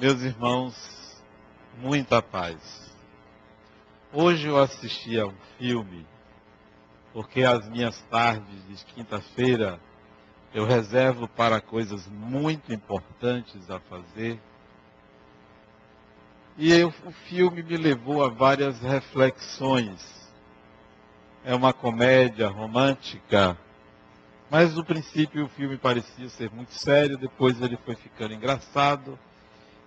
Meus irmãos, muita paz. Hoje eu assisti a um filme, porque as minhas tardes de quinta-feira eu reservo para coisas muito importantes a fazer. E o filme me levou a várias reflexões. É uma comédia romântica, mas no princípio o filme parecia ser muito sério, depois ele foi ficando engraçado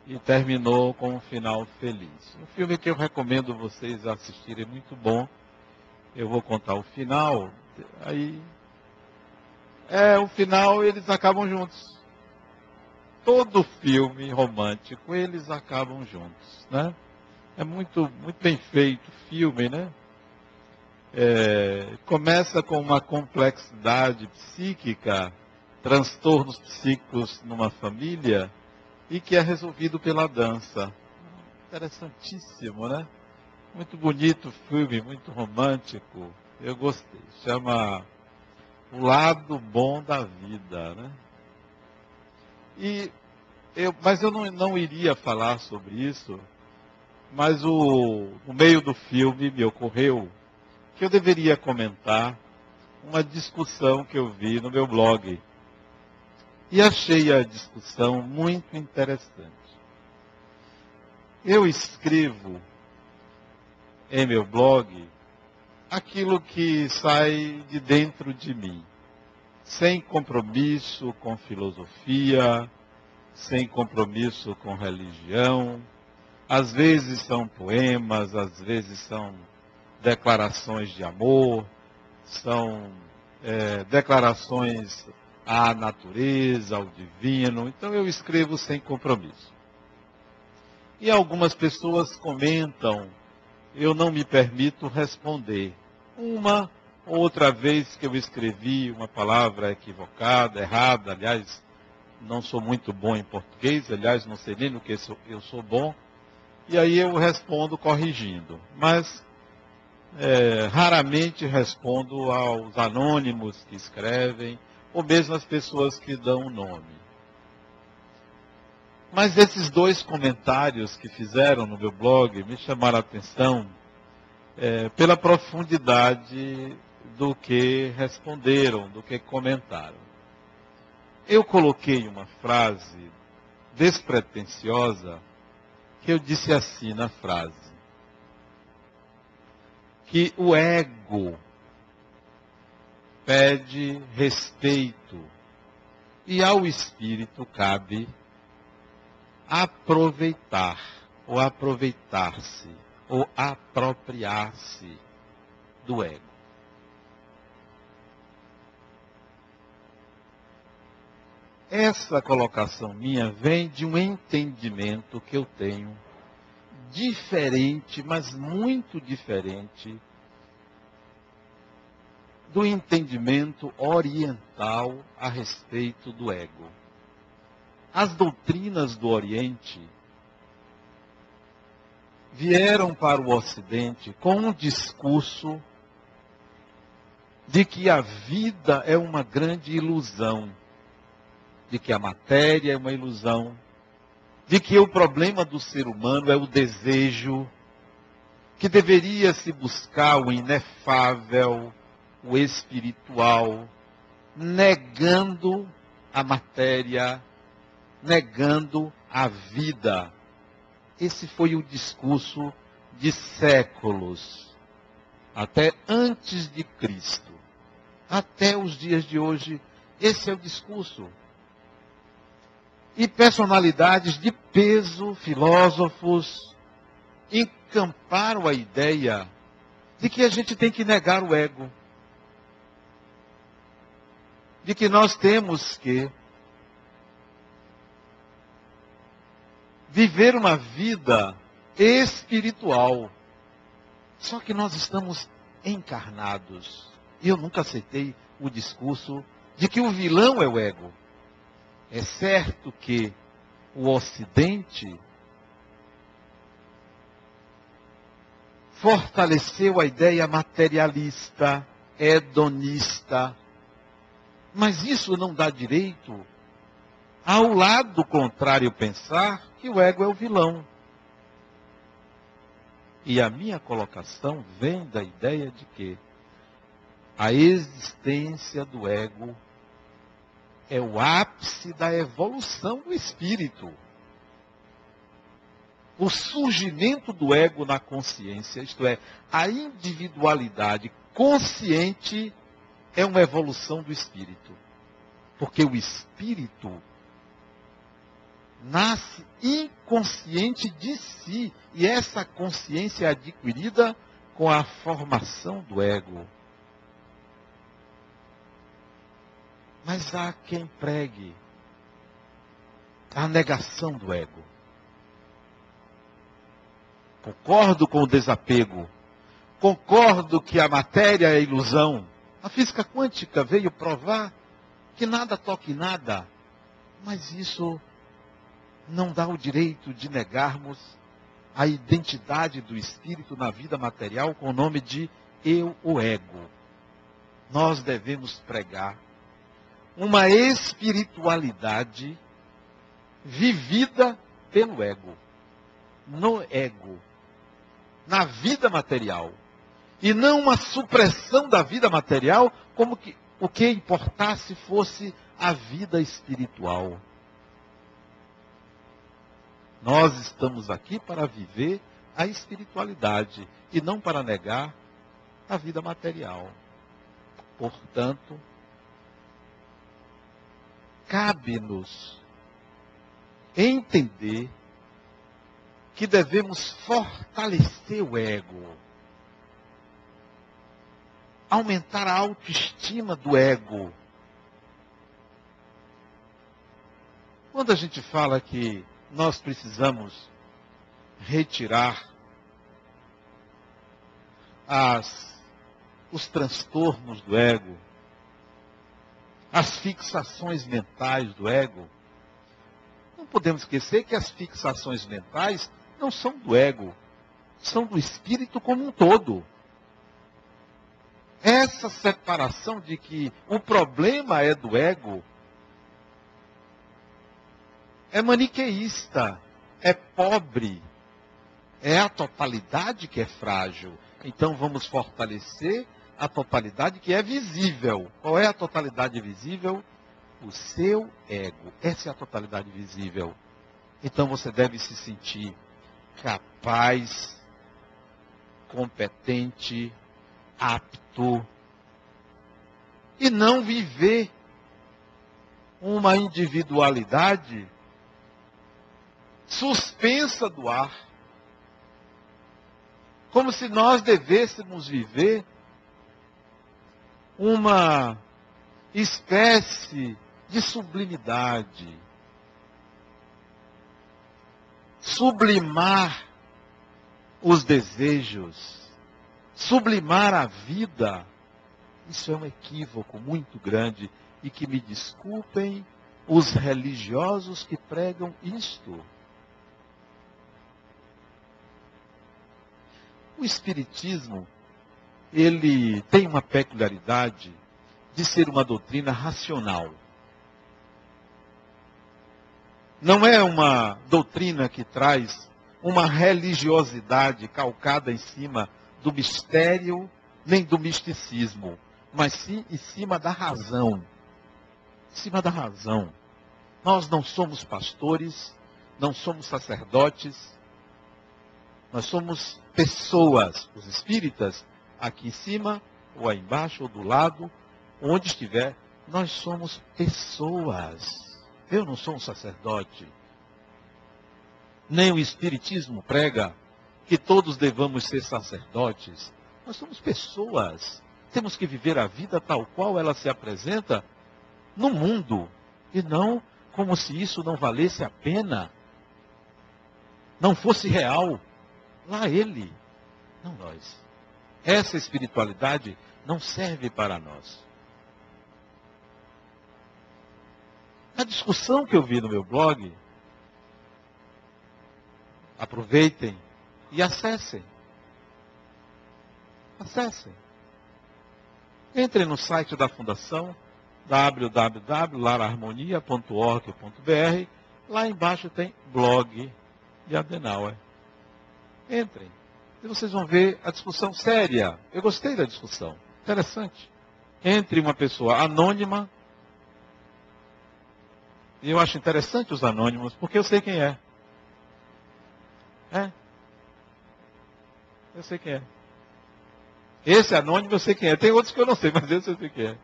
e terminou com um final feliz. Um filme que eu recomendo vocês assistirem, é muito bom. Eu vou contar o final, o final eles acabam juntos. Todo filme romântico, eles acabam juntos, né? É muito, muito bem feito o filme, né? Começa com uma complexidade psíquica, transtornos psíquicos numa família, e que é resolvido pela dança. Interessantíssimo, né? Muito bonito o filme, muito romântico. Eu gostei. Chama O Lado Bom da Vida, né? Mas eu não iria falar sobre isso, mas no meio do filme me ocorreu que eu deveria comentar uma discussão que eu vi no meu blog. E achei a discussão muito interessante. Eu escrevo em meu blog aquilo que sai de dentro de mim, sem compromisso com filosofia, sem compromisso com religião. Às vezes são poemas, às vezes são declarações de amor, são declarações à natureza, ao divino. Então eu escrevo sem compromisso. E algumas pessoas comentam, eu não me permito responder. Uma ou outra vez que eu escrevi uma palavra equivocada, errada, aliás, não sou muito bom em português, aliás, não sei nem no que eu sou bom, e aí eu respondo corrigindo. Mas raramente respondo aos anônimos que escrevem, ou mesmo às pessoas que dão o nome. Mas esses dois comentários que fizeram no meu blog me chamaram a atenção pela profundidade do que responderam, do que comentaram. Eu coloquei uma frase despretensiosa, que eu disse assim na frase, que o ego pede respeito e ao espírito cabe aproveitar, ou aproveitar-se, ou apropriar-se do ego. Essa colocação minha vem de um entendimento que eu tenho diferente, mas muito diferente do entendimento oriental a respeito do ego. As doutrinas do Oriente vieram para o Ocidente com um discurso de que a vida é uma grande ilusão, de que a matéria é uma ilusão, de que o problema do ser humano é o desejo, que deveria se buscar o inefável, o espiritual, negando a matéria, negando a vida. Esse foi o discurso de séculos, até antes de Cristo, até os dias de hoje. Esse é o discurso. E personalidades de peso, filósofos, encamparam a ideia de que a gente tem que negar o ego, de que nós temos que viver uma vida espiritual. Só que nós estamos encarnados. E eu nunca aceitei o discurso de que o vilão é o ego. É certo que o Ocidente fortaleceu a ideia materialista, hedonista, mas isso não dá direito Ao lado contrário pensar que o ego é o vilão. E a minha colocação vem da ideia de que a existência do ego é o ápice da evolução do espírito. O surgimento do ego na consciência, isto é, a individualidade consciente, é uma evolução do espírito. Porque o espírito nasce inconsciente de si. E essa consciência é adquirida com a formação do ego. Mas há quem pregue a negação do ego. Concordo com o desapego. Concordo que a matéria é ilusão. A física quântica veio provar que nada toca em nada. Mas isso não dá o direito de negarmos a identidade do espírito na vida material com o nome de eu, o ego. Nós devemos pregar uma espiritualidade vivida pelo ego, no ego, na vida material. E não uma supressão da vida material, como que o que importasse fosse a vida espiritual. Nós estamos aqui para viver a espiritualidade e não para negar a vida material. Portanto, cabe-nos entender que devemos fortalecer o ego, aumentar a autoestima do ego. Quando a gente fala que nós precisamos retirar os transtornos do ego, as fixações mentais do ego, não podemos esquecer que as fixações mentais não são do ego, são do espírito como um todo. Essa separação de que o problema é do ego é maniqueísta, é pobre, é a totalidade que é frágil. Então vamos fortalecer a totalidade que é visível. Qual é a totalidade visível? O seu ego. Essa é a totalidade visível. Então você deve se sentir capaz, competente, apto, e não viver uma individualidade suspensa do ar, como se nós devêssemos viver uma espécie de sublimidade, sublimar os desejos, sublimar a vida. Isso é um equívoco muito grande, e que me desculpem os religiosos que pregam isto. O Espiritismo, ele tem uma peculiaridade de ser uma doutrina racional. Não é uma doutrina que traz uma religiosidade calcada em cima do mistério, nem do misticismo, mas sim em cima da razão. Em cima da razão. Nós não somos pastores, não somos sacerdotes, nós somos pessoas. Os espíritas, aqui em cima, ou aí embaixo, ou do lado, onde estiver, nós somos pessoas. Eu não sou um sacerdote. Nem o Espiritismo prega que todos devamos ser sacerdotes. Nós somos pessoas. Temos que viver a vida tal qual ela se apresenta no mundo. E não como se isso não valesse a pena. Não fosse real. Lá ele, não nós. Essa espiritualidade não serve para nós. A discussão que eu vi no meu blog, aproveitem e acessem. Acessem. Entrem no site da Fundação www.larharmonia.org.br. Lá embaixo tem blog de Adenauer. Entrem. E vocês vão ver a discussão séria. Eu gostei da discussão. Interessante. Entre uma pessoa anônima. E eu acho interessante os anônimos, porque eu sei quem é. Eu sei quem é. Esse anônimo eu sei quem é. Tem outros que eu não sei, mas esse eu sei quem é.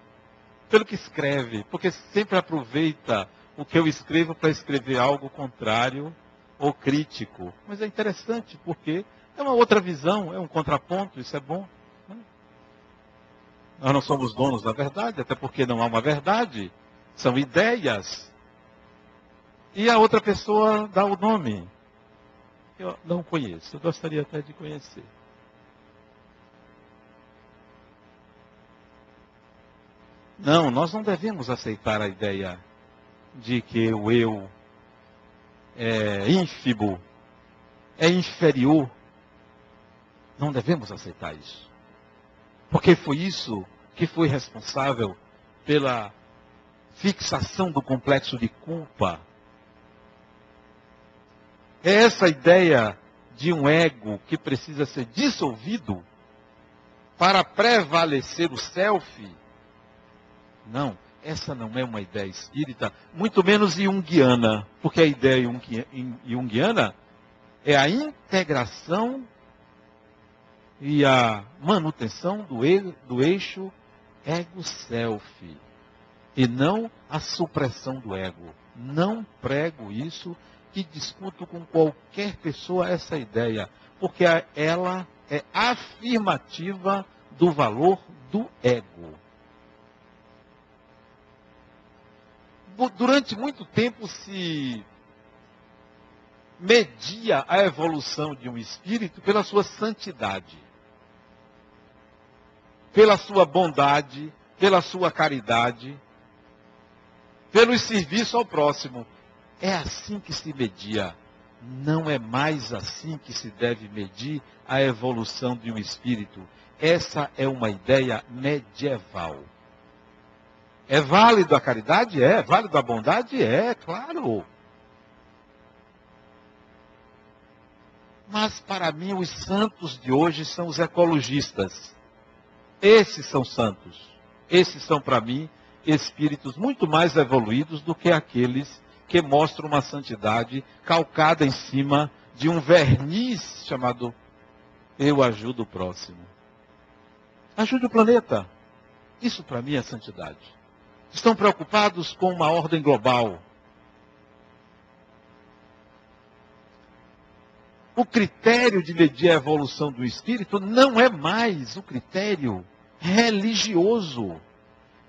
Pelo que escreve, porque sempre aproveita o que eu escrevo para escrever algo contrário ou crítico. Mas é interessante, porque é uma outra visão, é um contraponto, isso é bom. Né? Nós não somos donos da verdade, até porque não há uma verdade. São ideias. E a outra pessoa dá o nome. Eu não conheço, eu gostaria até de conhecer. Não, nós não devemos aceitar a ideia de que o eu é ínfimo, é inferior. Não devemos aceitar isso. Porque foi isso que foi responsável pela fixação do complexo de culpa. É essa ideia de um ego que precisa ser dissolvido para prevalecer o self. Não, essa não é uma ideia espírita, muito menos junguiana, porque a ideia junguiana é a integração e a manutenção do eixo ego-self, e não a supressão do ego. Não prego isso e discuto com qualquer pessoa essa ideia, porque ela é afirmativa do valor do ego. Durante muito tempo se media a evolução de um espírito pela sua santidade, pela sua bondade, pela sua caridade, pelo serviço ao próximo. É assim que se media. Não é mais assim que se deve medir a evolução de um espírito. Essa é uma ideia medieval. É válido a caridade? É. Válido a bondade? É, claro. Mas para mim os santos de hoje são os ecologistas. Esses são santos. Esses são para mim espíritos muito mais evoluídos do que aqueles que mostram uma santidade calcada em cima de um verniz chamado eu ajudo o próximo. Ajude o planeta. Isso para mim é santidade. Estão preocupados com uma ordem global. O critério de medir a evolução do espírito não é mais o critério religioso.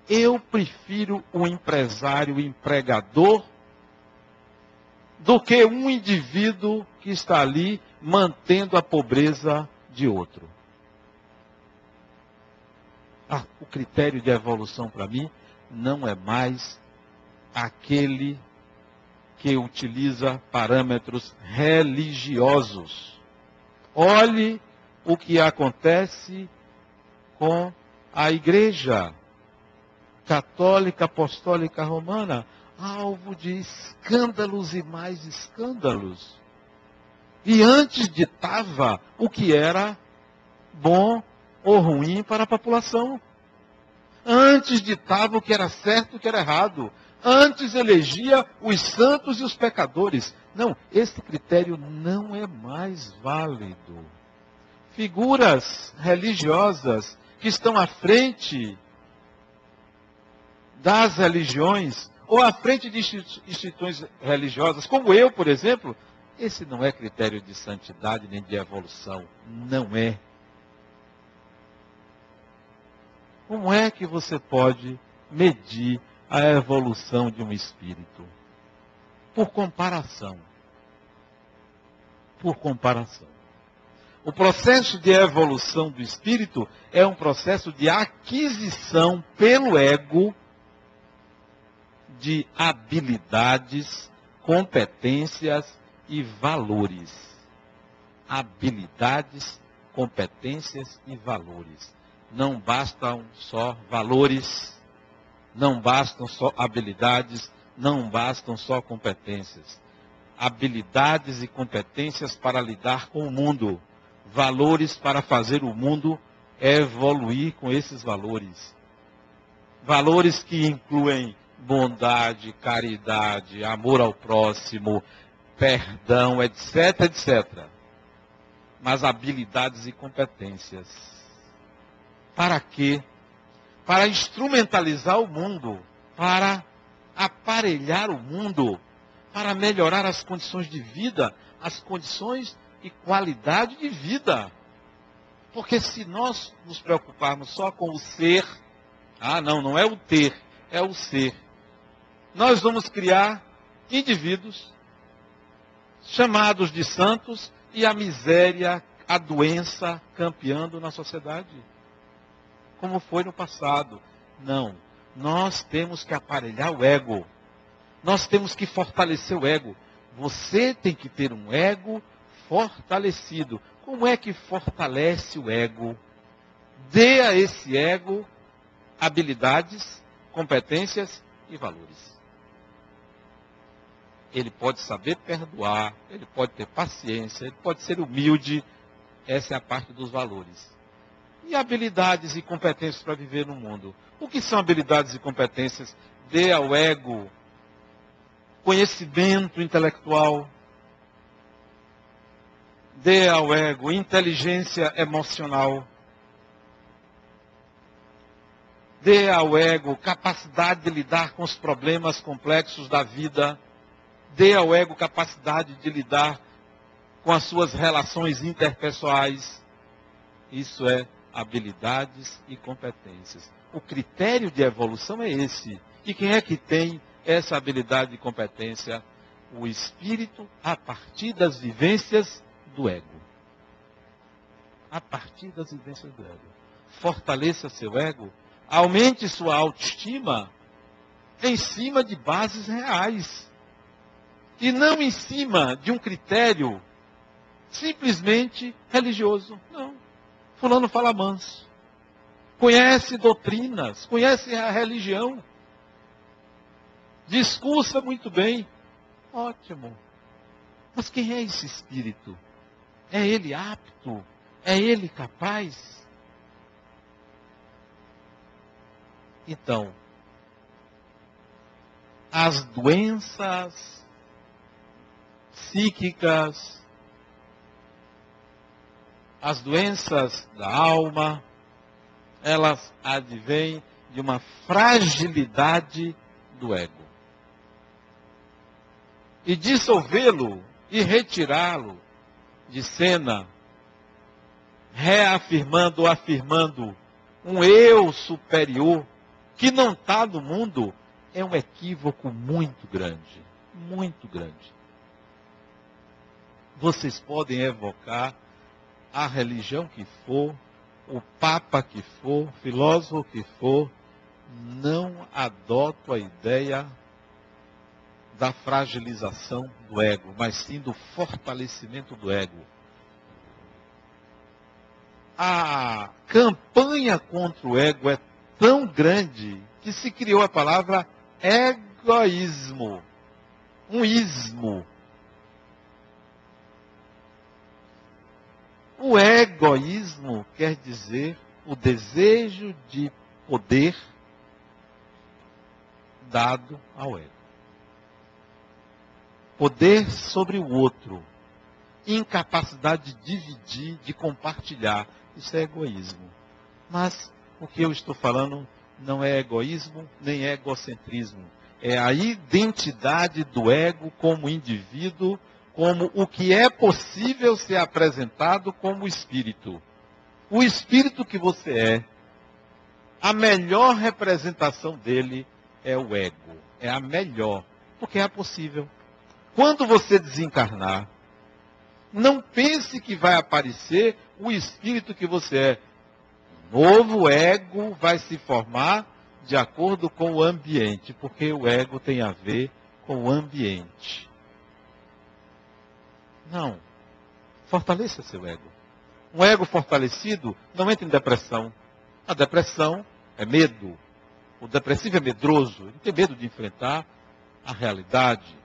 Eu prefiro um empresário empregador do que um indivíduo que está ali mantendo a pobreza de outro. O critério de evolução para mim não é mais aquele que utiliza parâmetros religiosos. Olhe o que acontece com a Igreja Católica Apostólica Romana, alvo de escândalos e mais escândalos. E antes ditava o que era bom ou ruim para a população. Antes ditava o que era certo e o que era errado. Antes elegia os santos e os pecadores. Não, esse critério não é mais válido. Figuras religiosas que estão à frente das religiões, ou à frente de instituições religiosas, como eu, por exemplo, esse não é critério de santidade nem de evolução. Não é. Como é que você pode medir a evolução de um espírito? Por comparação. Por comparação. O processo de evolução do espírito é um processo de aquisição pelo ego de habilidades, competências e valores. Habilidades, competências e valores. Não bastam só valores. Não bastam só habilidades, não bastam só competências. Habilidades e competências para lidar com o mundo. Valores para fazer o mundo evoluir com esses valores. Valores que incluem bondade, caridade, amor ao próximo, perdão, etc, etc. Mas habilidades e competências. Para quê? Para instrumentalizar o mundo, para aparelhar o mundo, para melhorar as condições de vida, as condições e qualidade de vida. Porque se nós nos preocuparmos só com o ser, não é o ter, é o ser. Nós vamos criar indivíduos chamados de santos e a miséria, a doença campeando na sociedade. Como foi no passado. Não. Nós temos que aparelhar o ego. Nós temos que fortalecer o ego. Você tem que ter um ego fortalecido. Como é que fortalece o ego? Dê a esse ego habilidades, competências e valores. Ele pode saber perdoar, ele pode ter paciência, ele pode ser humilde. Essa é a parte dos valores. E habilidades e competências para viver no mundo. O que são habilidades e competências? Dê ao ego conhecimento intelectual. Dê ao ego inteligência emocional. Dê ao ego capacidade de lidar com os problemas complexos da vida. Dê ao ego capacidade de lidar com as suas relações interpessoais. Isso é habilidades e competências. O critério de evolução é esse. E quem é que tem essa habilidade e competência? O espírito a partir das vivências do ego. A partir das vivências do ego. Fortaleça seu ego, aumente sua autoestima em cima de bases reais. E não em cima de um critério simplesmente religioso. Não. Fulano fala manso. Conhece doutrinas, conhece a religião. Discursa muito bem. Ótimo. Mas quem é esse espírito? É ele apto? É ele capaz? Então, as doenças psíquicas, as doenças da alma, elas advêm de uma fragilidade do ego. E dissolvê-lo e retirá-lo de cena, reafirmando ou afirmando um eu superior que não está no mundo, é um equívoco muito grande. Muito grande. Vocês podem evocar a religião que for, o papa que for, o filósofo que for, não adoto a ideia da fragilização do ego, mas sim do fortalecimento do ego. A campanha contra o ego é tão grande que se criou a palavra egoísmo. Um ismo. O egoísmo quer dizer o desejo de poder dado ao ego. Poder sobre o outro. Incapacidade de dividir, de compartilhar. Isso é egoísmo. Mas o que eu estou falando não é egoísmo, nem é egocentrismo. É a identidade do ego como indivíduo, como o que é possível ser apresentado como espírito. O espírito que você é, a melhor representação dele é o ego. É a melhor, porque é possível. Quando você desencarnar, não pense que vai aparecer o espírito que você é. Um novo ego vai se formar de acordo com o ambiente, porque o ego tem a ver com o ambiente. Não. Fortaleça seu ego. Um ego fortalecido não entra em depressão. A depressão é medo. O depressivo é medroso, ele tem medo de enfrentar a realidade,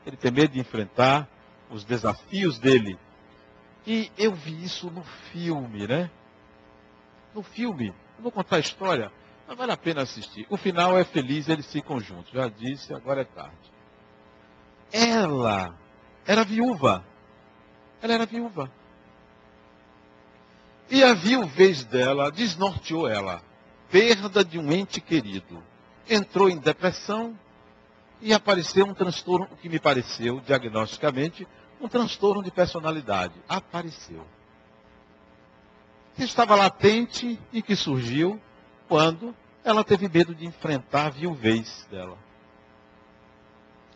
ele tem medo de enfrentar os desafios dele. E eu vi isso no filme, né? No filme, eu vou contar a história, mas vale a pena assistir. O final é feliz, eles ficam juntos. Já disse, agora é tarde. Ela era viúva. Ela era viúva. E a viuvez dela desnorteou ela. Perda de um ente querido. Entrou em depressão e apareceu um transtorno, o que me pareceu, diagnosticamente, um transtorno de personalidade. Apareceu. Que estava latente e que surgiu quando ela teve medo de enfrentar a viuvez dela.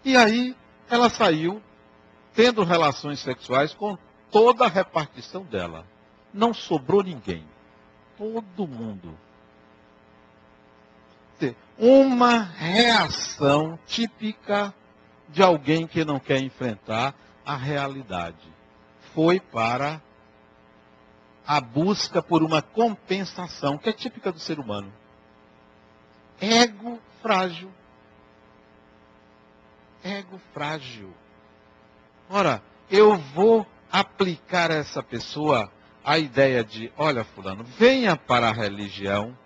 E aí ela saiu tendo relações sexuais com toda a repartição dela. Não sobrou ninguém. Todo mundo. Uma reação típica de alguém que não quer enfrentar a realidade. Foi para a busca por uma compensação, que é típica do ser humano. Ego frágil. Ego frágil. Ora, eu vou aplicar a essa pessoa a ideia de, olha fulano, venha para a religião,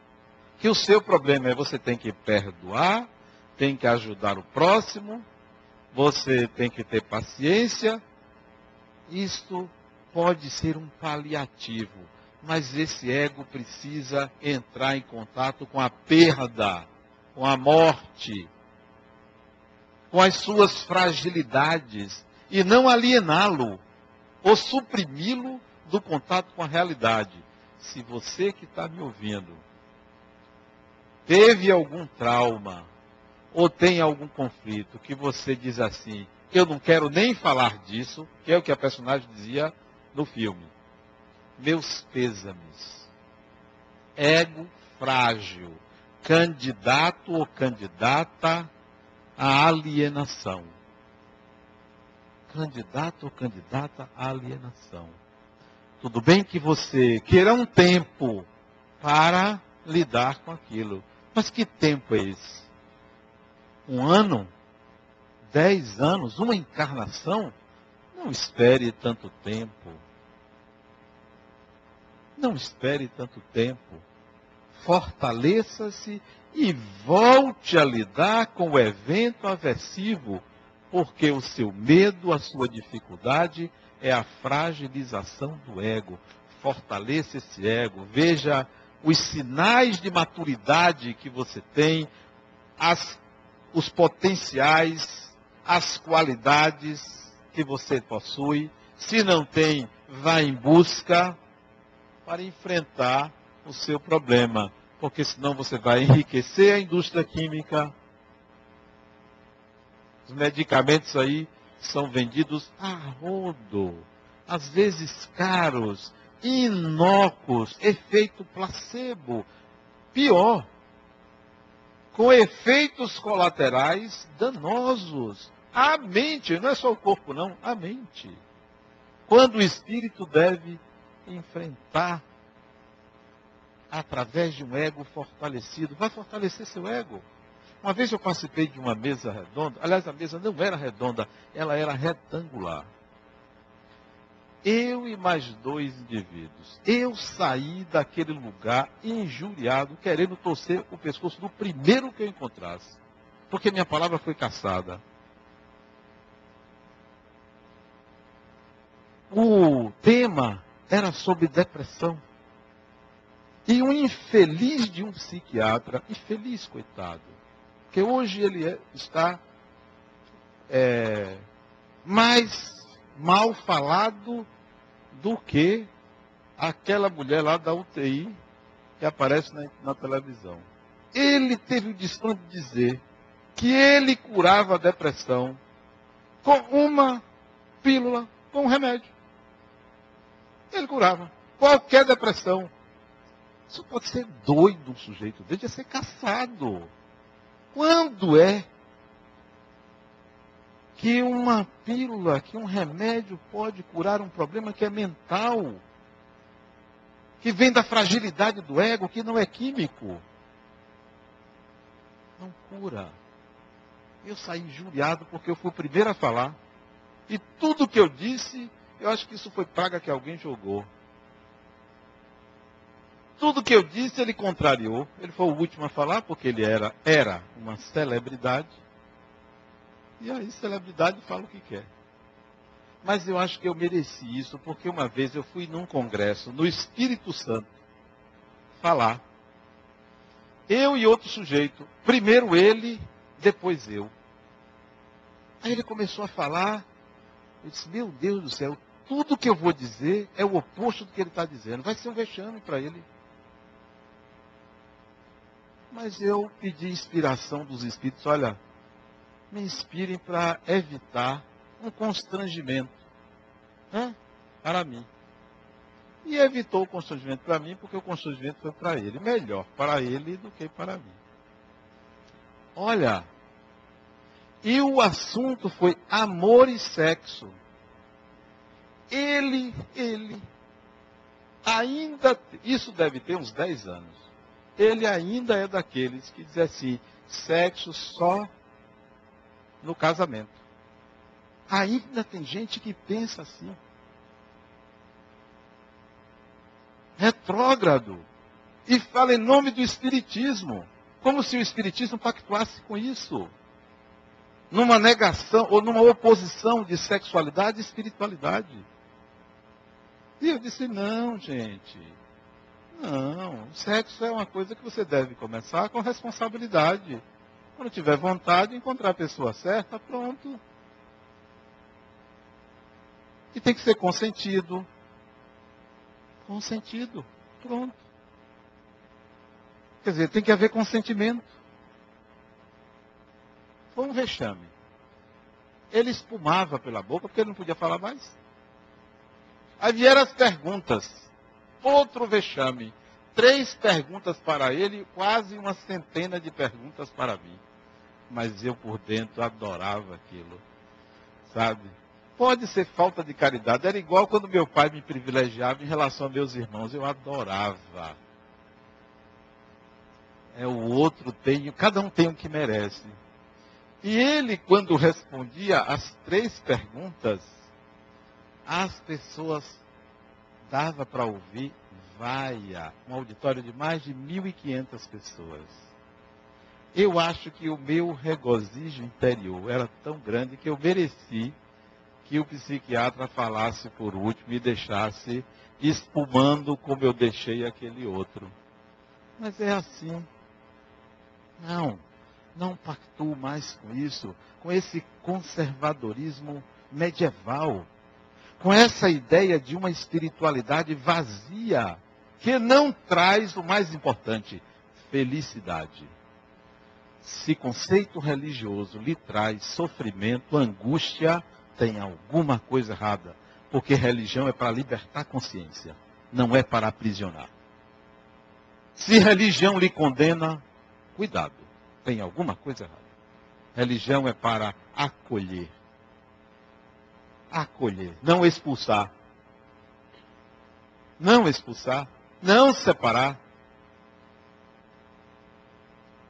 que o seu problema é você tem que perdoar, tem que ajudar o próximo, você tem que ter paciência. Isto pode ser um paliativo, mas esse ego precisa entrar em contato com a perda, com a morte, com as suas fragilidades, e não aliená-lo, ou suprimi-lo do contato com a realidade. Se você que está me ouvindo teve algum trauma, ou tem algum conflito, que você diz assim, eu não quero nem falar disso, que é o que a personagem dizia no filme. Meus pêsames. Ego frágil. Candidato ou candidata à alienação. Candidato ou candidata à alienação. Tudo bem que você queira um tempo para lidar com aquilo. Mas que tempo é esse? 1 ano? 10 anos? Uma encarnação? Não espere tanto tempo. Não espere tanto tempo. Fortaleça-se e volte a lidar com o evento aversivo, porque o seu medo, a sua dificuldade é a fragilização do ego. Fortaleça esse ego. Veja os sinais de maturidade que você tem, os potenciais, as qualidades que você possui. Se não tem, vá em busca para enfrentar o seu problema, porque senão você vai enriquecer a indústria química. Os medicamentos aí são vendidos a rodo, às vezes caros, inócuos, efeito placebo. Pior, com efeitos colaterais danosos. A mente, não é só o corpo não, a mente. Quando o espírito deve enfrentar através de um ego fortalecido. Vai fortalecer seu ego. Uma vez eu participei de uma mesa redonda, aliás, a mesa não era redonda, ela era retangular. Eu e mais 2 indivíduos. Eu saí daquele lugar injuriado, querendo torcer o pescoço do primeiro que eu encontrasse. Porque minha palavra foi caçada. O tema era sobre depressão. E um infeliz de um psiquiatra, infeliz, coitado, que hoje ele está mais mal falado do que aquela mulher lá da UTI que aparece na televisão. Ele teve o desplante de dizer que ele curava a depressão com uma pílula, com um remédio. Ele curava qualquer depressão. Isso pode ser doido um sujeito dele, ia ser caçado. Quando é que uma pílula, que um remédio pode curar um problema que é mental, que vem da fragilidade do ego, que não é químico? Não cura. Eu saí injuriado porque eu fui o primeiro a falar. E tudo que eu disse, eu acho que isso foi praga que alguém jogou. Tudo que eu disse, ele contrariou. Ele foi o último a falar, porque ele era uma celebridade. E aí, celebridade fala o que quer. Mas eu acho que eu mereci isso, porque uma vez eu fui num congresso, no Espírito Santo, falar. Eu e outro sujeito. Primeiro ele, depois eu. Aí ele começou a falar. Eu disse, meu Deus do céu, tudo que eu vou dizer é o oposto do que ele está dizendo. Vai ser um vexame para ele. Mas eu pedi inspiração dos Espíritos. Olha, me inspirem para evitar um constrangimento, né, para mim. E evitou o constrangimento para mim, porque o constrangimento foi para ele. Melhor para ele do que para mim. Olha, e o assunto foi amor e sexo. Ele ainda, isso deve ter uns 10 anos. Ele ainda é daqueles que dizem assim, sexo só no casamento. Ainda tem gente que pensa assim. Retrógrado. E fala em nome do Espiritismo. Como se o Espiritismo pactuasse com isso. Numa negação ou numa oposição de sexualidade e espiritualidade. E eu disse, não, gente. Não, sexo é uma coisa que você deve começar com responsabilidade. Quando tiver vontade de encontrar a pessoa certa, pronto. E tem que ser consentido. Consentido. Pronto. Quer dizer, tem que haver consentimento. Foi um vexame. Ele espumava pela boca porque ele não podia falar mais. Aí vieram as perguntas. Outro vexame. 3 perguntas para ele, quase uma centena de perguntas para mim. Mas eu por dentro adorava aquilo. Sabe? Pode ser falta de caridade. Era igual quando meu pai me privilegiava em relação a meus irmãos. Eu adorava. O outro tem, cada um tem o que merece. E ele, quando respondia as 3 perguntas, as pessoas dava para ouvir, um auditório de mais de 1.500 pessoas. Eu acho que o meu regozijo interior era tão grande que eu mereci que o psiquiatra falasse por último e deixasse espumando como eu deixei aquele outro. Mas é assim. Não pactuo mais com isso, com esse conservadorismo medieval, com essa ideia de uma espiritualidade vazia, que não traz o mais importante, felicidade. Se conceito religioso lhe traz sofrimento, angústia, tem alguma coisa errada. Porque religião é para libertar a consciência, não é para aprisionar. Se religião lhe condena, cuidado, tem alguma coisa errada. Religião é para acolher. Acolher, não expulsar. Não expulsar, não separar.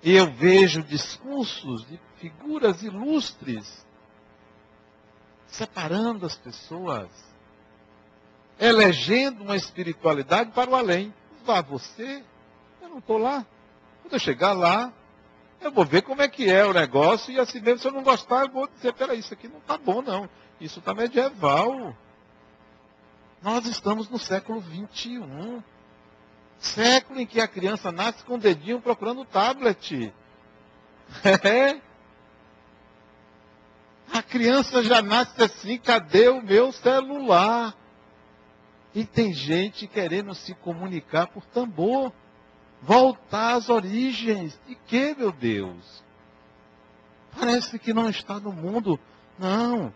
E eu vejo discursos de figuras ilustres separando as pessoas, elegendo uma espiritualidade para o além. Vá você, eu não estou lá. Quando eu chegar lá, eu vou ver como é que é o negócio, e assim mesmo, se eu não gostar, eu vou dizer, peraí, isso aqui não está bom não, isso está medieval. Nós estamos no século 21. Século em que a criança nasce com o dedinho procurando o tablet. É. A criança já nasce assim, cadê o meu celular? E tem gente querendo se comunicar por tambor. Voltar às origens. De que, meu Deus? Parece que não está no mundo. Não.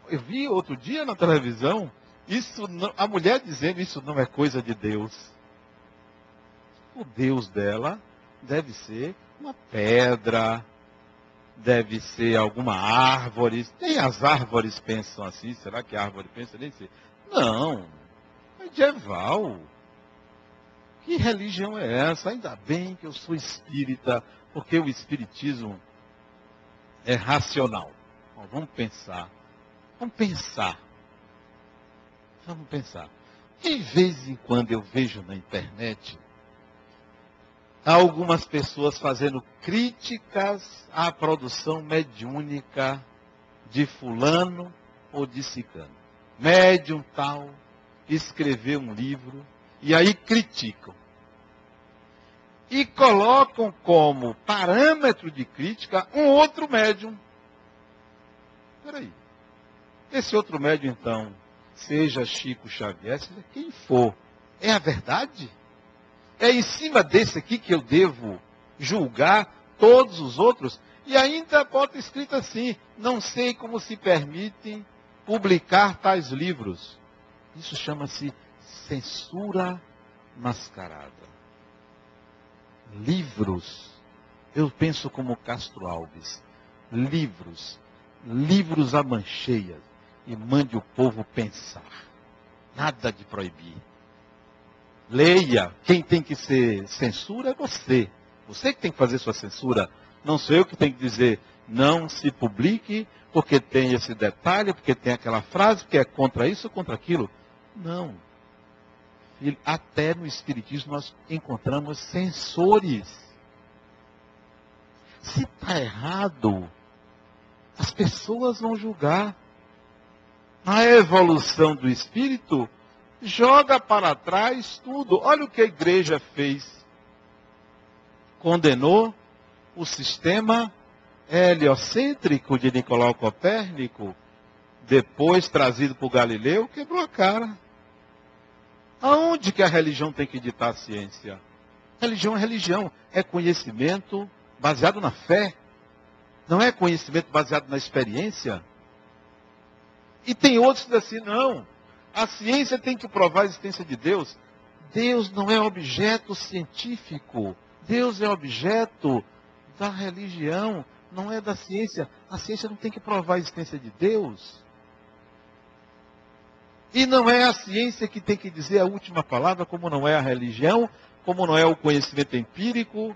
Eu vi outro dia na televisão, a mulher dizendo isso não é coisa de Deus. O Deus dela deve ser uma pedra, deve ser alguma árvore. Nem as árvores pensam assim. Será que a árvore pensa nem sei? Não. Medieval. Que religião é essa? Ainda bem que eu sou espírita, porque o espiritismo é racional. Bom, vamos pensar. Vamos pensar. Vamos pensar. De vez em quando eu vejo na internet algumas pessoas fazendo críticas à produção mediúnica de fulano ou de ciclano. Médium tal, escreveu um livro, e aí criticam. E colocam como parâmetro de crítica um outro médium. Espera aí. Esse outro médium, então, seja Chico Xavier, seja quem for, é a verdade? É em cima desse aqui que eu devo julgar todos os outros? E ainda bota escrito assim: não sei como se permitem publicar tais livros. Isso chama-se censura mascarada. Livros, eu penso como Castro Alves, livros a mancheias, e mande o povo pensar. Nada de proibir. Leia. Quem tem que ser censura é você. Você que tem que fazer sua censura. Não sou eu que tenho que dizer, não se publique, porque tem esse detalhe, porque tem aquela frase, porque é contra isso ou contra aquilo. Não. Até no Espiritismo nós encontramos censores. Se está errado, as pessoas vão julgar. A evolução do Espírito joga para trás tudo. Olha o que a igreja fez. Condenou o sistema heliocêntrico de Nicolau Copérnico, depois trazido por Galileu, quebrou a cara. Aonde que a religião tem que ditar a ciência? Religião é religião, é conhecimento baseado na fé, não é conhecimento baseado na experiência. E tem outros que dizem assim, não, a ciência tem que provar a existência de Deus. Deus não é objeto científico, Deus é objeto da religião, não é da ciência. A ciência não tem que provar a existência de Deus. E não é a ciência que tem que dizer a última palavra, como não é a religião, como não é o conhecimento empírico.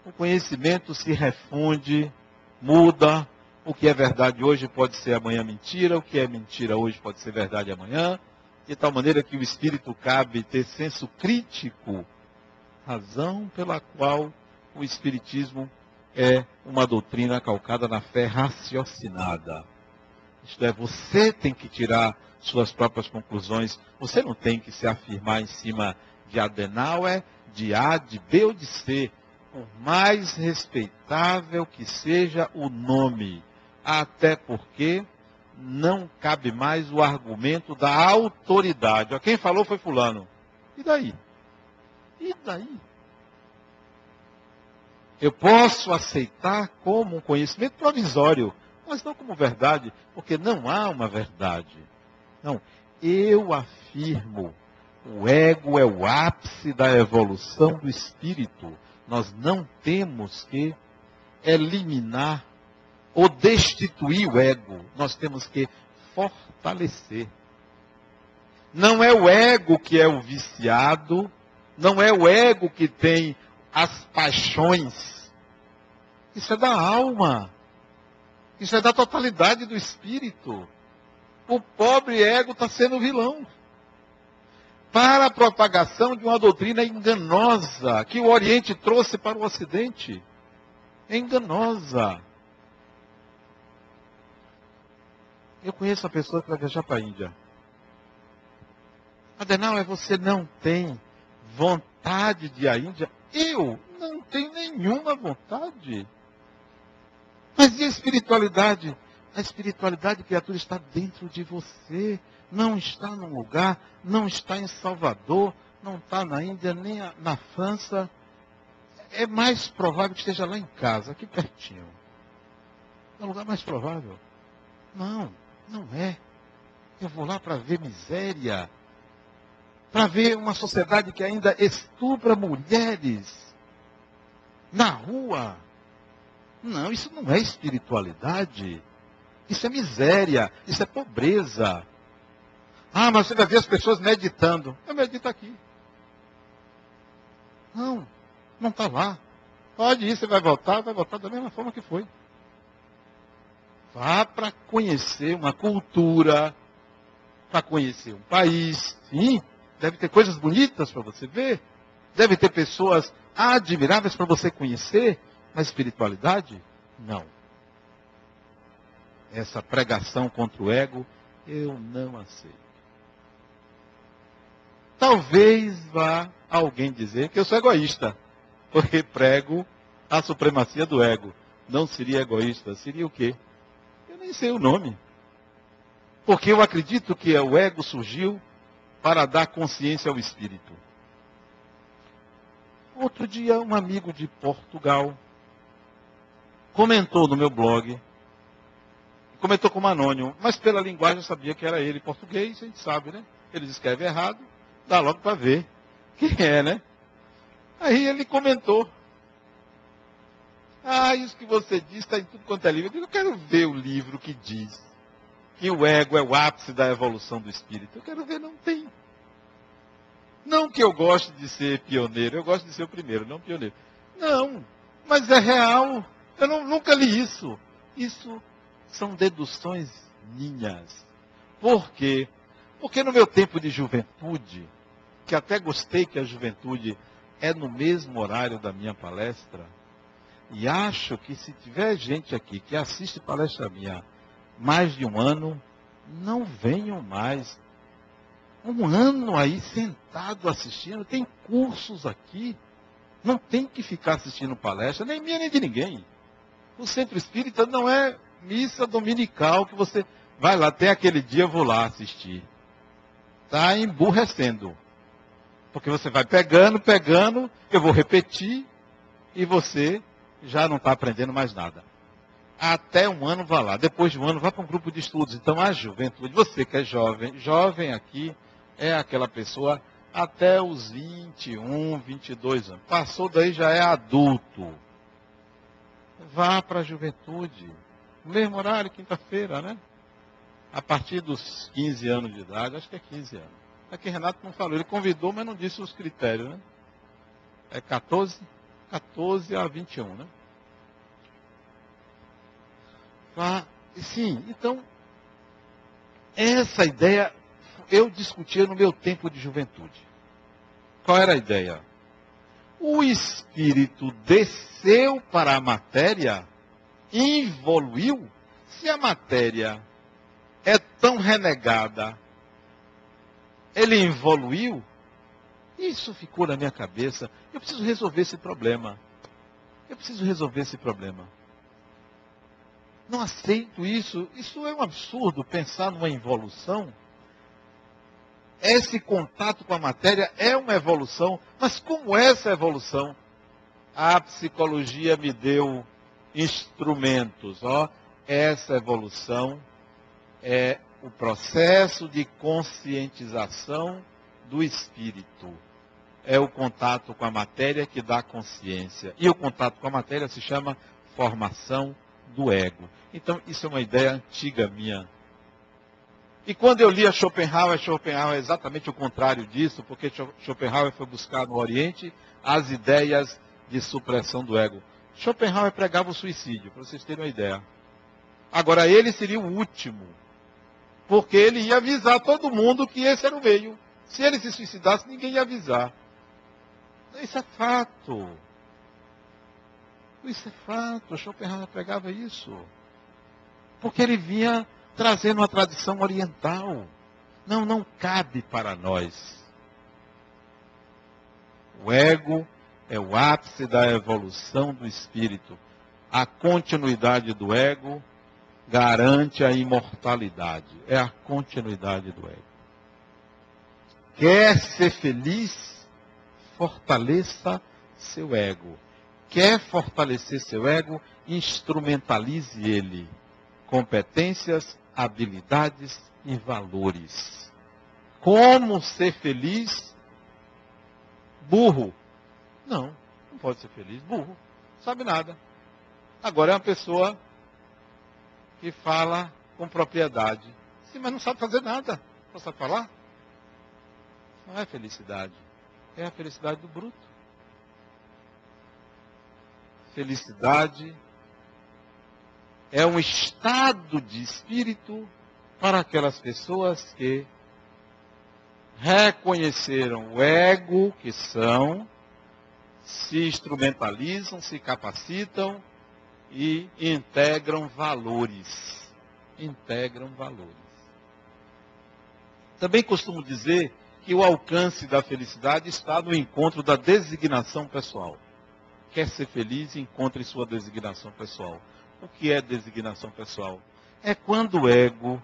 O conhecimento se refunde, muda. O que é verdade hoje pode ser amanhã mentira, o que é mentira hoje pode ser verdade amanhã. De tal maneira que o espírito cabe ter senso crítico, razão pela qual o espiritismo é uma doutrina calcada na fé raciocinada. Isto é, você tem que tirar suas próprias conclusões. Você não tem que se afirmar em cima de Adenauer, de A, de B ou de C. Por mais respeitável que seja o nome. Até porque não cabe mais o argumento da autoridade. Quem falou foi fulano. E daí? E daí? Eu posso aceitar como um conhecimento provisório, mas não como verdade, porque não há uma verdade. Não, eu afirmo, o ego é o ápice da evolução do espírito. Nós não temos que eliminar ou destituir o ego, nós temos que fortalecer. Não é o ego que é o viciado, não é o ego que tem as paixões. Isso é da alma. Isso é da totalidade do espírito. O pobre ego está sendo vilão. Para a propagação de uma doutrina enganosa, que o Oriente trouxe para o Ocidente. É enganosa. Eu conheço uma pessoa que vai viajar para a Índia. Adenauer, você não tem vontade de ir à Índia? Eu não tenho nenhuma vontade. Mas e a espiritualidade? A espiritualidade, criatura, está dentro de você. Não está num lugar, não está em Salvador, não está na Índia, nem na França. É mais provável que esteja lá em casa, aqui pertinho. É o lugar mais provável. Não, não é. Eu vou lá para ver miséria. Para ver uma sociedade que ainda estupra mulheres na rua. Não, isso não é espiritualidade. Isso é miséria, isso é pobreza. Ah, mas você vai ver as pessoas meditando. Eu medito aqui. Não está lá. Pode ir, você vai voltar da mesma forma que foi. Vá para conhecer uma cultura, para conhecer um país. Sim, deve ter coisas bonitas para você ver. Deve ter pessoas admiráveis para você conhecer. Mas espiritualidade? Não. Essa pregação contra o ego, eu não aceito. Talvez vá alguém dizer que eu sou egoísta, porque prego a supremacia do ego. Não seria egoísta, seria o quê? Eu nem sei o nome. Porque eu acredito que o ego surgiu para dar consciência ao espírito. Outro dia, um amigo de Portugal comentou no meu blog, comentou como anônimo, mas pela linguagem eu sabia que era ele, português, a gente sabe, né? Eles escrevem errado, dá logo para ver quem é, né? Aí ele comentou, isso que você diz está em tudo quanto é livro. Eu digo, eu quero ver o livro que diz que o ego é o ápice da evolução do espírito. Eu quero ver, não tem. Não que eu goste de ser pioneiro, eu gosto de ser o primeiro, não pioneiro. Não, mas é real. Eu nunca li isso. Isso são deduções minhas. Por quê? Porque no meu tempo de juventude, que até gostei que a juventude é no mesmo horário da minha palestra, e acho que se tiver gente aqui que assiste palestra minha mais de um ano, não venham mais. Um ano aí sentado assistindo, tem cursos aqui, não tem que ficar assistindo palestra, nem minha nem de ninguém. O Centro Espírita não é missa dominical que você vai lá, até aquele dia eu vou lá assistir. Está emburrecendo. Porque você vai pegando, eu vou repetir, e você já não está aprendendo mais nada. Até um ano vá lá, depois de um ano vá para um grupo de estudos. Então a juventude, você que é jovem aqui, é aquela pessoa até os 21, 22 anos. Passou daí já é adulto. Vá para a juventude. Mesmo horário, quinta-feira, né? A partir dos 15 anos de idade, acho que é 15 anos. Aqui Renato não falou, ele convidou, mas não disse os critérios, né? É 14 a 21, né? Sim, então, essa ideia eu discutia no meu tempo de juventude. Qual era a ideia? O espírito desceu para a matéria, evoluiu. Se a matéria é tão renegada, ele evoluiu. Isso ficou na minha cabeça. Eu preciso resolver esse problema. Não aceito isso. Isso é um absurdo, pensar numa evolução. Esse contato com a matéria é uma evolução. Mas como essa evolução? A psicologia me deu instrumentos. Essa evolução é o processo de conscientização do espírito. É o contato com a matéria que dá consciência. E o contato com a matéria se chama formação do ego. Então, isso é uma ideia antiga minha. E quando eu lia Schopenhauer é exatamente o contrário disso, porque Schopenhauer foi buscar no Oriente as ideias de supressão do ego. Schopenhauer pregava o suicídio, para vocês terem uma ideia. Agora, ele seria o último, porque ele ia avisar todo mundo que esse era o meio. Se ele se suicidasse, ninguém ia avisar. Isso é fato. Schopenhauer pregava isso. Porque ele vinha trazendo uma tradição oriental. Não cabe para nós. O ego é o ápice da evolução do espírito. A continuidade do ego garante a imortalidade. É a continuidade do ego. Quer ser feliz? Fortaleça seu ego. Quer fortalecer seu ego? Instrumentalize ele. Competências, habilidades e valores. Como ser feliz? Burro. Não pode ser feliz. Burro. Não sabe nada. Agora é uma pessoa que fala com propriedade. Sim, mas não sabe fazer nada. Não sabe falar? Não é felicidade. É a felicidade do bruto. felicidade é um estado de espírito para aquelas pessoas que reconheceram o ego que são, se instrumentalizam, se capacitam e integram valores. Integram valores. Também costumo dizer que o alcance da felicidade está no encontro da designação pessoal. Quer ser feliz, encontre sua designação pessoal. O que é designação pessoal? É quando o ego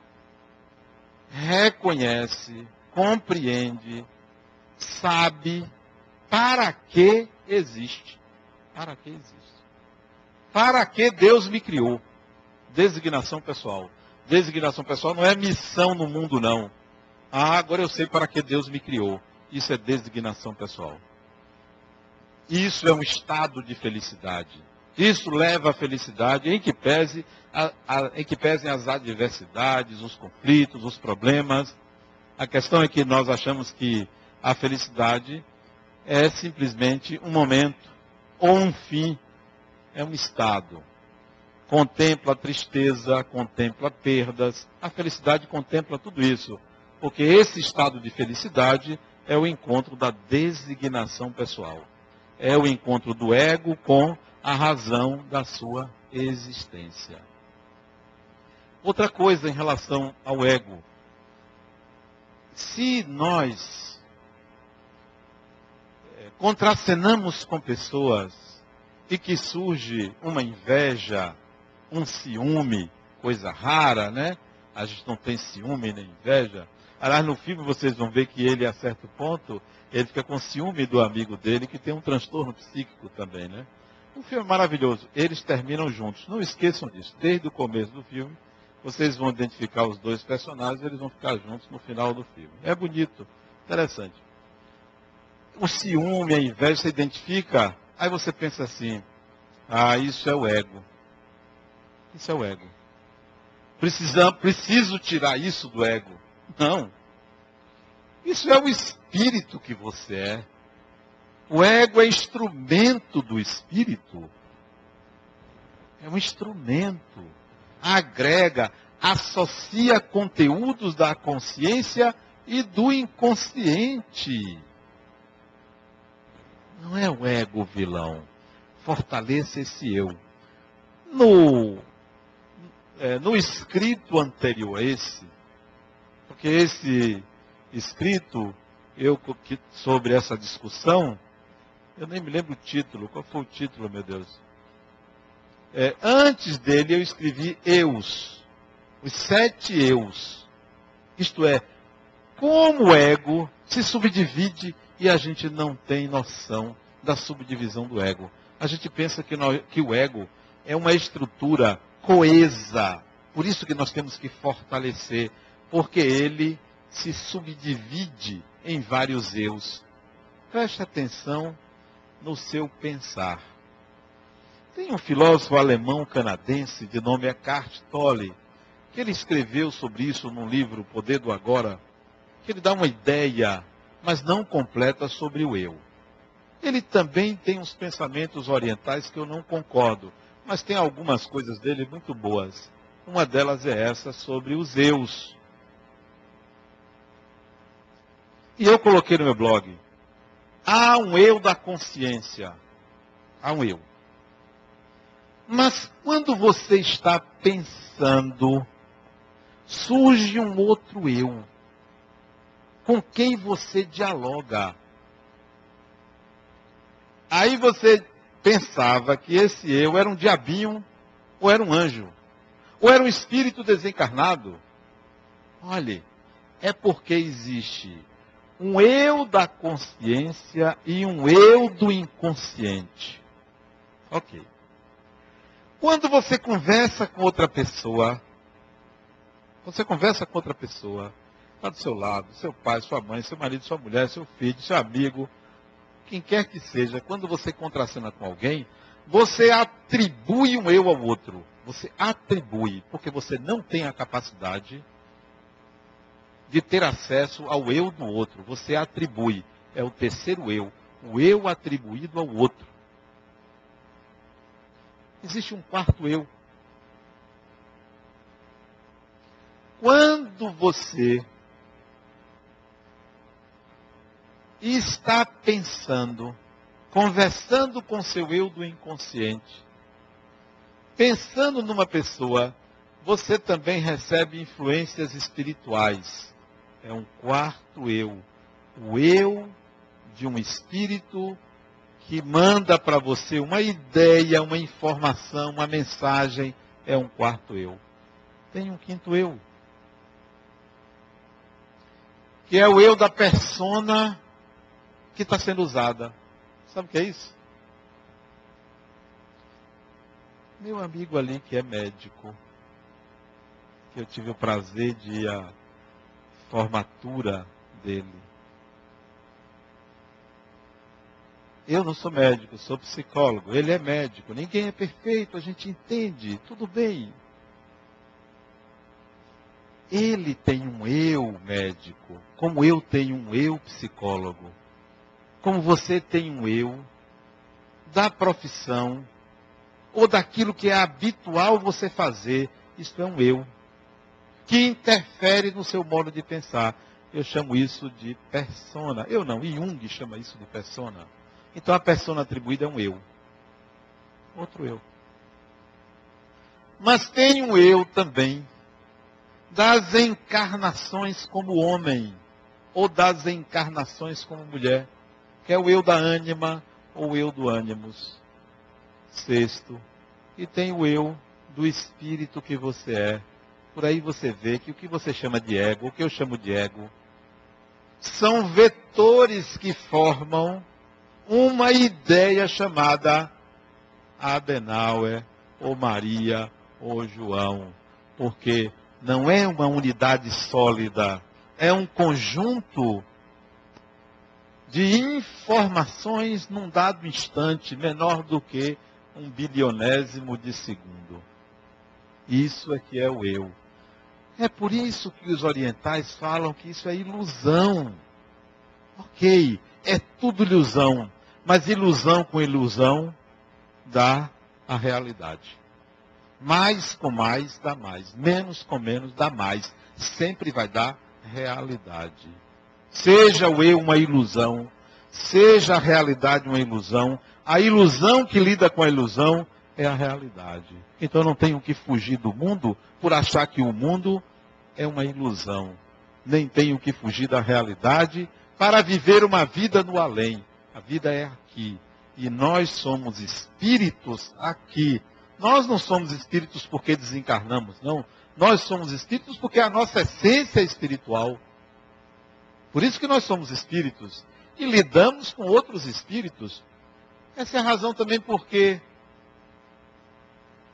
reconhece, compreende, sabe para que existe. Para que existe. Para que Deus me criou. Designação pessoal. Designação pessoal não é missão no mundo, não. Ah, agora eu sei para que Deus me criou. Isso é designação pessoal. Isso é um estado de felicidade. Isso leva à felicidade em que pesem as adversidades, os conflitos, os problemas. A questão é que nós achamos que a felicidade é simplesmente um momento ou um fim, é um estado. Contempla a tristeza, contempla perdas. A felicidade contempla tudo isso. Porque esse estado de felicidade é o encontro da designação pessoal. É o encontro do ego com a razão da sua existência. Outra coisa em relação ao ego. Se nós contracenamos com pessoas e que surge uma inveja, um ciúme, coisa rara, né? A gente não tem ciúme nem inveja. Aliás, no filme vocês vão ver que ele, a certo ponto, ele fica com ciúme do amigo dele, que tem um transtorno psíquico também, né? Um filme maravilhoso. Eles terminam juntos. Não esqueçam disso. Desde o começo do filme, vocês vão identificar os dois personagens, eles vão ficar juntos no final do filme. É bonito, interessante. O ciúme, a inveja, você identifica, aí você pensa assim, ah, isso é o ego. Isso é o ego. Preciso tirar isso do ego. Não. Isso é o espírito que você é. O ego é instrumento do espírito. É um instrumento. Agrega, associa conteúdos da consciência e do inconsciente. Não é o ego vilão. Fortaleça esse eu. No escrito anterior a esse, porque esse escrito, sobre essa discussão, eu nem me lembro o título. Qual foi o título, meu Deus? Antes dele eu escrevi eus. Os 7 eus. Isto é, como o ego se subdivide e a gente não tem noção da subdivisão do ego. A gente pensa que o ego é uma estrutura coesa. Por isso que nós temos que fortalecer. Porque ele se subdivide em vários eus. Preste atenção no seu pensar. Tem um filósofo alemão canadense de nome Eckhart Tolle, que ele escreveu sobre isso num livro, O Poder do Agora, que ele dá uma ideia, mas não completa, sobre o eu. Ele também tem uns pensamentos orientais que eu não concordo, mas tem algumas coisas dele muito boas. Uma delas é essa sobre os eus. E eu coloquei no meu blog, há um eu da consciência. Há um eu. Mas quando você está pensando, surge um outro eu, com quem você dialoga. Aí você pensava que esse eu era um diabinho, ou era um anjo, ou era um espírito desencarnado. Olhe, é porque existe um eu da consciência e um eu do inconsciente. Ok. Quando você conversa com outra pessoa, está do seu lado, seu pai, sua mãe, seu marido, sua mulher, seu filho, seu amigo, quem quer que seja, quando você contracena com alguém, você atribui um eu ao outro. Você atribui, porque você não tem a capacidade de ter acesso ao eu do outro. Você atribui. É o terceiro eu. O eu atribuído ao outro. Existe um quarto eu. Quando você está pensando, conversando com seu eu do inconsciente, pensando numa pessoa, você também recebe influências espirituais. É um quarto eu. O eu de um espírito que manda para você uma ideia, uma informação, uma mensagem. É um quarto eu. Tem um quinto eu, que é o eu da persona que está sendo usada. Sabe o que é isso? Meu amigo ali que é médico, que eu tive o prazer de ir à formatura dele. Eu não sou médico, sou psicólogo. Ele é médico. Ninguém é perfeito, a gente entende, tudo bem. Ele tem um eu médico, como eu tenho um eu psicólogo. Como você tem um eu da profissão, ou daquilo que é habitual você fazer. Isso é um eu, que interfere no seu modo de pensar. Eu chamo isso de persona. Eu não, Jung chama isso de persona. Então a persona atribuída é um eu. Outro eu. Mas tem um eu também das encarnações como homem, ou das encarnações como mulher, que é o eu da ânima, ou o eu do ânimos. Sexto. E tem o eu do espírito que você é. Por aí você vê que o que você chama de ego, o que eu chamo de ego, são vetores que formam uma ideia chamada Adenauer, ou Maria, ou João. Porque não é uma unidade sólida, é um conjunto de informações num dado instante, menor do que 1/1000º de segundo. Isso é que é o eu. É por isso que os orientais falam que isso é ilusão. Ok, é tudo ilusão, mas ilusão com ilusão dá a realidade. Mais com mais dá mais, menos com menos dá mais. Sempre vai dar realidade. Seja o eu uma ilusão, seja a realidade uma ilusão, a ilusão que lida com a ilusão é a realidade. Então não tenho que fugir do mundo por achar que o mundo é uma ilusão. Nem tenho que fugir da realidade para viver uma vida no além. A vida é aqui. E nós somos espíritos aqui. Nós não somos espíritos porque desencarnamos, não. Nós somos espíritos porque a nossa essência é espiritual. Por isso que nós somos espíritos. E lidamos com outros espíritos. Essa é a razão também porque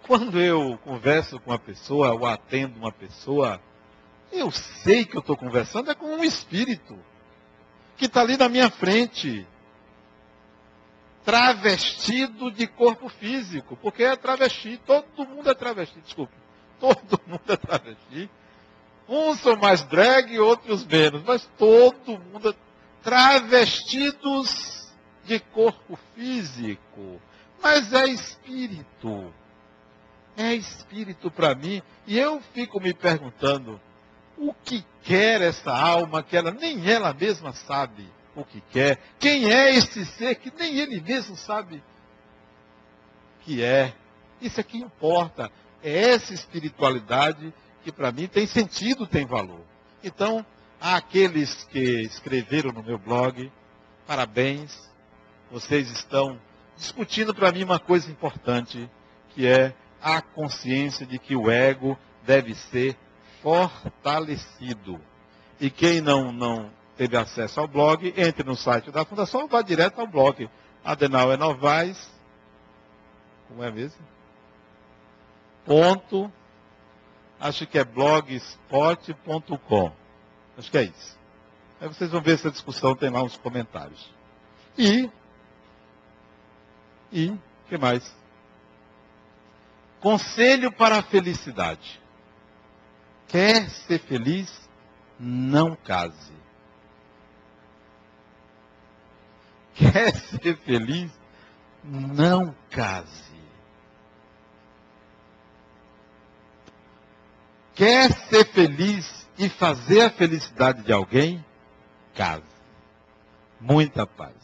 quando eu converso com uma pessoa, ou atendo uma pessoa, eu sei que eu estou conversando é com um espírito que está ali na minha frente, travestido de corpo físico, porque é travesti, todo mundo é travesti, desculpe, todo mundo é travesti. Uns são mais drag, outros menos, mas todo mundo é travestidos de corpo físico, mas é espírito. É espírito para mim, e eu fico me perguntando, o que quer essa alma que nem ela mesma sabe o que quer? Quem é esse ser que nem ele mesmo sabe que é? Isso é que importa. É essa espiritualidade que para mim tem sentido, tem valor. Então, àqueles que escreveram no meu blog, parabéns. Vocês estão discutindo para mim uma coisa importante, que é a consciência de que o ego deve ser fortalecido. E quem não teve acesso ao blog, entre no site da Fundação ou vá direto ao blog. Adenauer Novaes, como é mesmo? Acho que é blogspot.com. Acho que é isso. Aí vocês vão ver essa discussão, tem lá uns comentários. E o que mais? Conselho para a felicidade. Quer ser feliz? Não case. Quer ser feliz? Não case. Quer ser feliz e fazer a felicidade de alguém? Case. Muita paz.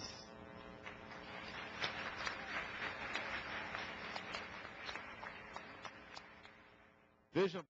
Veja.